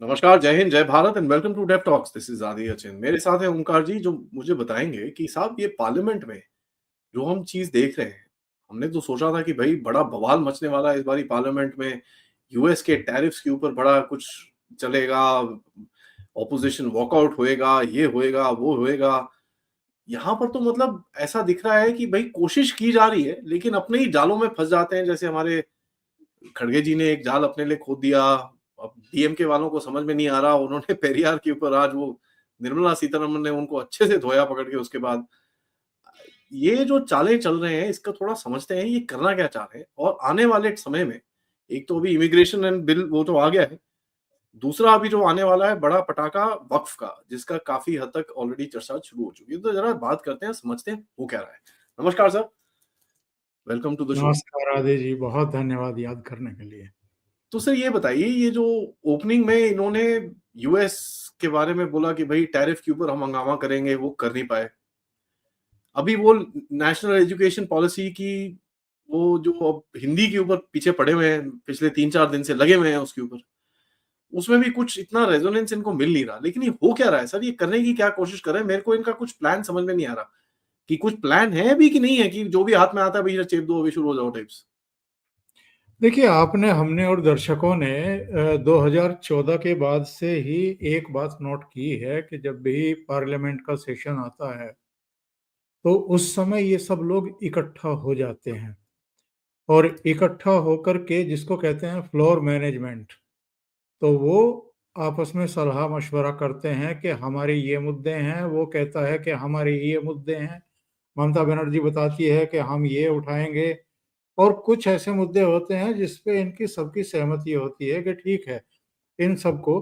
नमस्कार, जय हिंद, जय Bharat and welcome to Dev Talks. This is Aadi Achin. मेरे साथ है ओंकार जी जो मुझे बताएंगे कि साहब ये पार्लियामेंट में जो हम चीज देख रहे हैं, हमने तो सोचा था कि भाई बड़ा बवाल मचने वाला है इस बारी पार्लियामेंट में। यूएस के टैरिफ्स के ऊपर बड़ा कुछ चलेगा, ऑपोजिशन वॉकआउट होएगा, ये होएगा, वो होएगा। यहाँ पर तो मतलब ऐसा दिख रहा है कि भाई कोशिश की जा रही है, लेकिन अपने ही जालों में फंस जाते हैं। जैसे हमारे खड़गे जी ने एक जाल अपने लिए खोद दिया। अब डीएमके वालों को समझ में नहीं आ रहा, उन्होंने पेरियार के ऊपर आज वो निर्मला सीतारमण ने उनको अच्छे से धोया पकड़ के। उसके बाद ये जो चालें चल रहे हैं, इसका थोड़ा समझते हैं ये करना क्या चाह रहे हैं। और आने वाले समय में एक तो अभी इमिग्रेशन एंड बिल वो तो आ गया है, दूसरा अभी जो आने वाला है बड़ा पटाखा वक्फ का, जिसका काफी हद तक ऑलरेडी चर्चा शुरू हो चुकी है। तो जरा बात करते हैं, समझते हैं वो क्या रहा है। नमस्कार sir, welcome to the show. नमस्कार आदि जी, बहुत धन्यवाद याद करने के लिए। तो सर ये बताइए, ये जो ओपनिंग में इन्होंने यूएस के बारे में बोला कि भाई टैरिफ के ऊपर हम हंगामा करेंगे, वो कर नहीं पाए। अभी वो नेशनल एजुकेशन पॉलिसी की वो जो अब हिंदी के ऊपर पीछे पड़े हुए हैं, पिछले 3-4 दिन से लगे हुए हैं उसके ऊपर, उसमें भी कुछ इतना रेजोनेंस इनको मिल नहीं रहा। लेकिन ये हो क्या रहा है सर, ये करने की क्या कोशिश कर रहे हैं? मेरे को इनका कुछ प्लान समझ में नहीं आ रहा कि कुछ प्लान है भी कि नहीं है, कि जो भी हाथ में आता है भैया चेप दो, अभी शुरू हो जाओ टाइप्स। देखिए, आपने, हमने और दर्शकों ने 2014 के बाद से ही एक बात नोट की है कि जब भी पार्लियामेंट का सेशन आता है तो उस समय ये सब लोग इकट्ठा हो जाते हैं और इकट्ठा होकर के जिसको कहते हैं फ्लोर मैनेजमेंट, तो वो आपस में सलाह मशवरा करते हैं कि हमारे ये मुद्दे हैं, वो कहता है कि हमारे ये मुद्दे हैं, ममता बनर्जी बताती है कि हम ये उठाएंगे। और कुछ ऐसे मुद्दे होते हैं जिस पे इनकी सबकी सहमति होती है कि ठीक है, इन सबको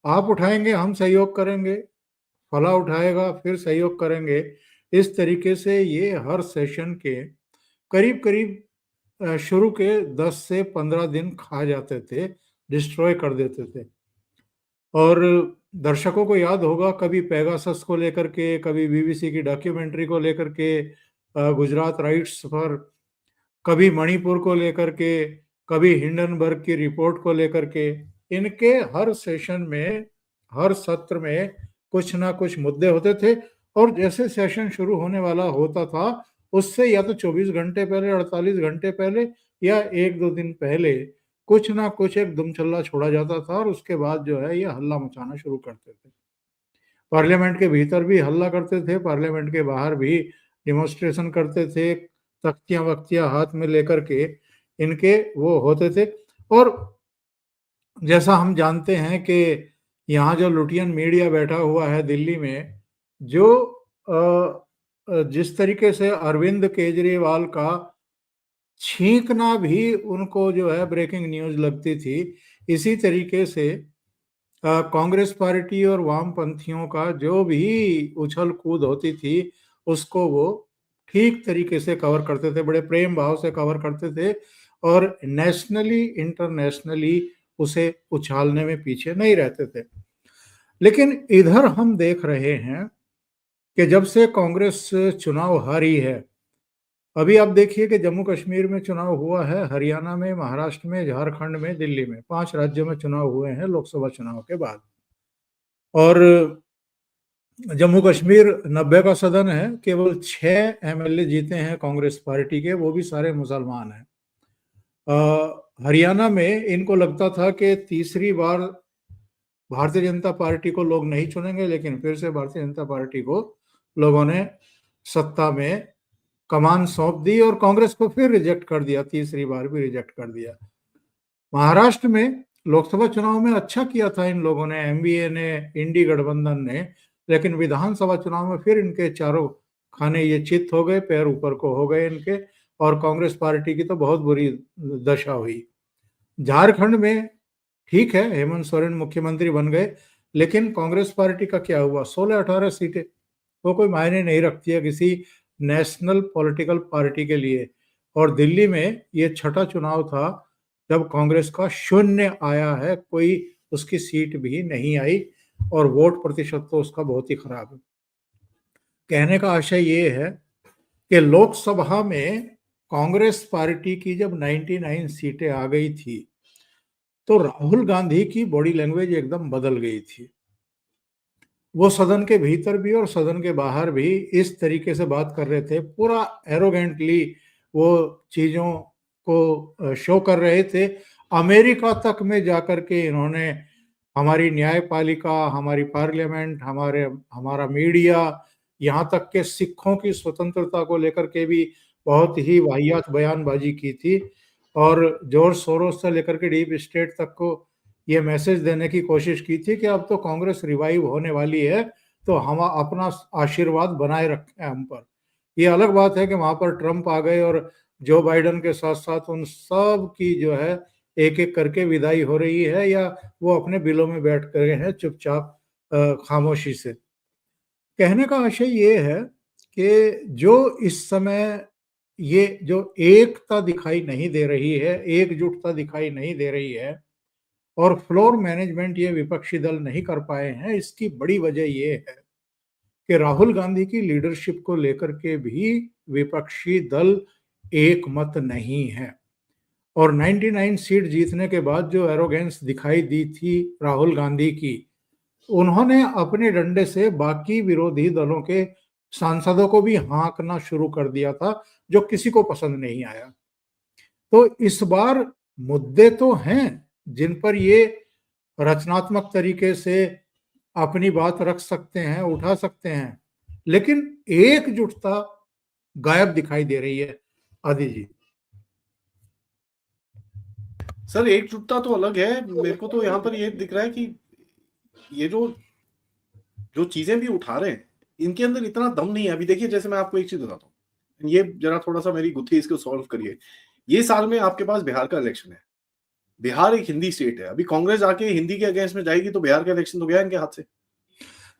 आप उठाएंगे, हम सहयोग करेंगे, फला उठाएगा फिर सहयोग करेंगे। इस तरीके से ये हर सेशन के करीब करीब शुरू के 10 से 15 दिन खा जाते थे, डिस्ट्रॉय कर देते थे। और दर्शकों को याद होगा, कभी पेगासस को लेकर के, कभी बीबीसी की डॉक्यूमेंट्री को लेकर के, गुजरात राइट्स पर, कभी मणिपुर को लेकर के, कभी हिंडनबर्ग की रिपोर्ट को लेकर के। इनके हर सेशन में, हर सत्र में कुछ ना कुछ मुद्दे होते थे। और जैसे सेशन शुरू होने वाला होता था, उससे या तो 24 घंटे पहले, 48 घंटे पहले, या एक दो दिन पहले कुछ ना कुछ एक दुमछल्ला छोड़ा जाता था और उसके बाद जो है ये हल्ला मचाना शुरू करते थे। पार्लियामेंट के भीतर भी हल्ला करते थे, पार्लियामेंट के बाहर भी डिमॉन्स्ट्रेशन करते थे, तख्तियां वख्तियां हाथ में लेकर के इनके वो होते थे। और जैसा हम जानते हैं कि यहाँ जो लुटियन मीडिया बैठा हुआ है दिल्ली में, जो जिस तरीके से अरविंद केजरीवाल का छींकना भी उनको जो है ब्रेकिंग न्यूज लगती थी, इसी तरीके से कांग्रेस पार्टी और वामपंथियों का जो भी उछल कूद होती थी, उसको वो ठीक तरीके से कवर करते थे, बड़े प्रेम भाव से कवर करते थे और नेशनली इंटरनेशनली उसे उछालने में पीछे नहीं रहते थे। लेकिन इधर हम देख रहे हैं कि जब से कांग्रेस चुनाव हारी है, अभी आप देखिए कि जम्मू कश्मीर में चुनाव हुआ है, हरियाणा में, महाराष्ट्र में, झारखंड में, दिल्ली में, 5 राज्यों में चुनाव हुए हैं लोकसभा चुनाव के बाद। और जम्मू कश्मीर 90 का सदन है, केवल 6 एमएलए जीते हैं कांग्रेस पार्टी के, वो भी सारे मुसलमान हैं। हरियाणा में इनको लगता था कि तीसरी बार भारतीय जनता पार्टी को लोग नहीं चुनेंगे, लेकिन फिर से भारतीय जनता पार्टी को लोगों ने सत्ता में कमान सौंप दी और कांग्रेस को फिर रिजेक्ट कर दिया, तीसरी बार भी रिजेक्ट कर दिया। महाराष्ट्र में लोकसभा चुनाव में अच्छा किया था इन लोगों ने, एमवीए ने, इंडी गठबंधन ने, लेकिन विधानसभा चुनाव में फिर इनके चारों खाने ये चित हो गए, पैर ऊपर को हो गए इनके, और कांग्रेस पार्टी की तो बहुत बुरी दशा हुई। झारखंड में ठीक है, हेमंत सोरेन मुख्यमंत्री बन गए, लेकिन कांग्रेस पार्टी का क्या हुआ? 16-18 सीटें, वो कोई मायने नहीं रखती है किसी नेशनल पॉलिटिकल पार्टी के लिए। और दिल्ली में ये छठा चुनाव था जब कांग्रेस का शून्य आया है, कोई उसकी सीट भी नहीं आई, और वोट प्रतिशत तो उसका बहुत ही खराब है। कहने का आशय ये है कि लोकसभा में कांग्रेस पार्टी की जब 99 सीटें आ गई थी, तो राहुल गांधी की बॉडी लैंग्वेज एकदम बदल गई थी। वो सदन के भीतर भी और सदन के बाहर भी इस तरीके से बात कर रहे थे, पूरा एरोगेंटली वो चीजों को शो कर रहे थे। अमेरिका तक में जाकर के इन्होंने हमारी न्यायपालिका, हमारी पार्लियामेंट, हमारा मीडिया, यहाँ तक के सिखों की स्वतंत्रता को लेकर के भी बहुत ही वाहियात बयानबाजी की थी। और जॉर्ज सोरोस से लेकर के डीप स्टेट तक को ये मैसेज देने की कोशिश की थी कि अब तो कांग्रेस रिवाइव होने वाली है, तो हम अपना आशीर्वाद बनाए रखें हम पर। ये अलग बात है कि वहां पर ट्रंप आ गए और जो बाइडन के साथ साथ उन सब की जो है एक एक करके विदाई हो रही है, या वो अपने बिलों में बैठ गए हैं चुपचाप खामोशी से। कहने का आशय ये है कि जो इस समय ये जो एकता दिखाई नहीं दे रही है, एकजुटता दिखाई नहीं दे रही है, और फ्लोर मैनेजमेंट ये विपक्षी दल नहीं कर पाए हैं, इसकी बड़ी वजह ये है कि राहुल गांधी की लीडरशिप को लेकर के भी विपक्षी दल एक मत नहीं है। और 99 सीट जीतने के बाद जो एरोगेंस दिखाई दी थी राहुल गांधी की, उन्होंने अपने डंडे से बाकी विरोधी दलों के सांसदों को भी हाँकना शुरू कर दिया था, जो किसी को पसंद नहीं आया। तो इस बार मुद्दे तो हैं जिन पर ये रचनात्मक तरीके से अपनी बात रख सकते हैं, उठा सकते हैं, लेकिन एकजुटता गायब दिखाई दे रही है। आदि जी। सर एकजुटता तो अलग है, मेरे को तो यहाँ पर ये दिख रहा है कि ये जो जो चीजें भी उठा रहे हैं, इनके अंदर इतना दम नहीं है। अभी देखिए, जैसे मैं आपको एक चीज बताता हूँ, ये जरा थोड़ा सा मेरी गुत्थी इसको सॉल्व करिए। ये साल में आपके पास बिहार का इलेक्शन है। बिहार एक हिंदी स्टेट है। अभी कांग्रेस आके हिंदी के अगेंस्ट में जाएगी तो बिहार का इलेक्शन तो गया इनके हाथ से।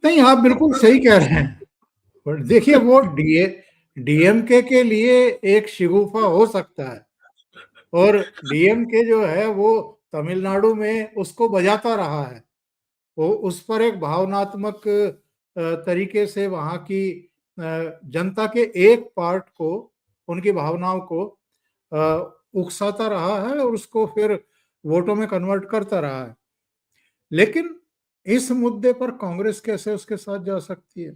नहीं, आप बिल्कुल सही कह रहे हैं। पर देखिए, वो डीएमके के लिए एक शिगुफा हो सकता है, और डीएमके जो है वो तमिलनाडु में उसको बजाता रहा है। वो उस पर एक भावनात्मक तरीके से वहाँ की जनता के एक पार्ट को, उनकी भावनाओं को उकसाता रहा है और उसको फिर वोटों में कन्वर्ट करता रहा है। लेकिन इस मुद्दे पर कांग्रेस कैसे उसके साथ जा सकती है,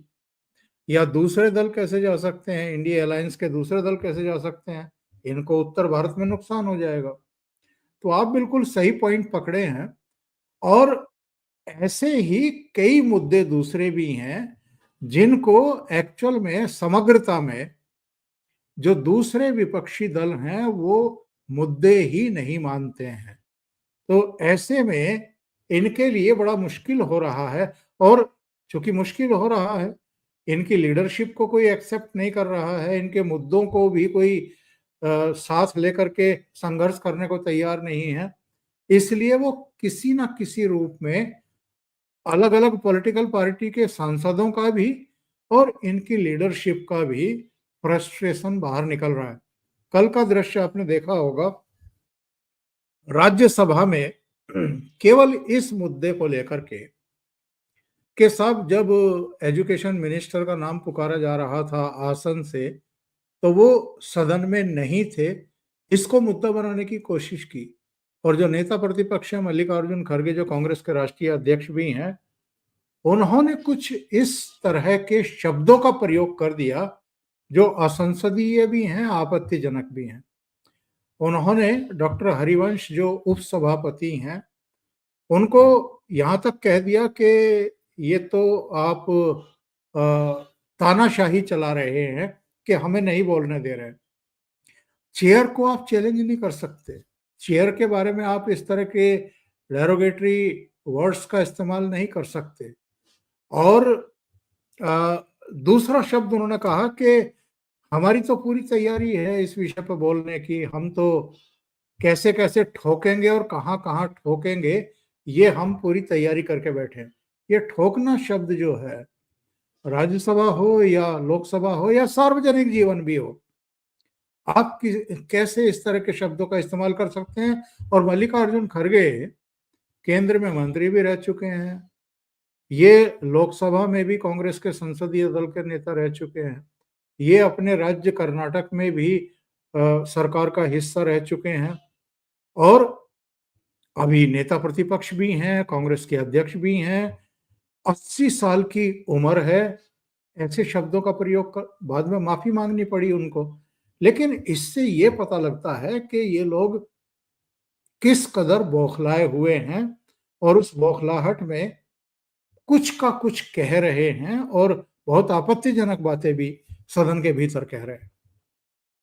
या दूसरे दल कैसे जा सकते हैं, इंडिया अलायंस के दूसरे दल कैसे जा सकते हैं? इनको उत्तर भारत में नुकसान हो जाएगा। तो आप बिल्कुल सही पॉइंट पकड़े हैं। और ऐसे ही कई मुद्दे दूसरे भी हैं जिनको एक्चुअल में समग्रता में जो दूसरे विपक्षी दल हैं वो मुद्दे ही नहीं मानते हैं। तो ऐसे में इनके लिए बड़ा मुश्किल हो रहा है। और चूंकि मुश्किल हो रहा है, इनकी लीडरशिप को कोई एक्सेप्ट नहीं कर रहा है, इनके मुद्दों को भी कोई साथ लेकर के संघर्ष करने को तैयार नहीं है, इसलिए वो किसी ना किसी रूप में अलग अलग पॉलिटिकल पार्टी के सांसदों का भी और इनकी लीडरशिप का भी फ्रस्ट्रेशन बाहर निकल रहा है। कल का दृश्य आपने देखा होगा, राज्यसभा में केवल इस मुद्दे को लेकर के साहब, जब एजुकेशन मिनिस्टर का नाम पुकारा जा रहा था आसन से, तो वो सदन में नहीं थे। इसको मुद्दा बनाने की कोशिश की, और जो नेता प्रतिपक्ष है मल्लिकार्जुन खड़गे, जो कांग्रेस के राष्ट्रीय अध्यक्ष भी हैं, उन्होंने कुछ इस तरह के शब्दों का प्रयोग कर दिया जो असंसदीय भी हैं, आपत्तिजनक भी हैं। उन्होंने डॉक्टर हरिवंश जो उपसभापति हैं, उनको यहाँ तक कह दिया कि ये तो आप तानाशाही चला रहे हैं कि हमें नहीं बोलने दे रहे हैं। चेयर को आप चैलेंज नहीं कर सकते। चेयर के बारे में आप इस तरह के डेरोगेटरी वर्ड्स का इस्तेमाल नहीं कर सकते। और दूसरा शब्द उन्होंने कहा कि हमारी तो पूरी तैयारी है इस विषय पर बोलने की, हम तो कैसे कैसे ठोकेंगे और कहाँ कहाँ ठोकेंगे, ये हम पूरी तैयारी करके बैठे हैं। ये ठोकना शब्द जो है, राज्यसभा हो या लोकसभा हो या सार्वजनिक जीवन भी हो, आप कैसे इस तरह के शब्दों का इस्तेमाल कर सकते हैं? और मल्लिकार्जुन खड़गे केंद्र में मंत्री भी रह चुके हैं, ये लोकसभा में भी कांग्रेस के संसदीय दल के नेता रह चुके हैं, ये अपने राज्य कर्नाटक में भी सरकार का हिस्सा रह चुके हैं, और अभी नेता प्रतिपक्ष भी हैं, कांग्रेस के अध्यक्ष भी हैं, 80 साल की उम्र है, ऐसे शब्दों का प्रयोग कर बाद में माफ़ी माँगनी पड़ी उनको। लेकिन इससे ये पता लगता है कि ये लोग किस कदर बौखलाए हुए हैं और उस बौखलाहट में कुछ का कुछ कह रहे हैं और बहुत आपत्तिजनक बातें भी सदन के भीतर कह रहे हैं।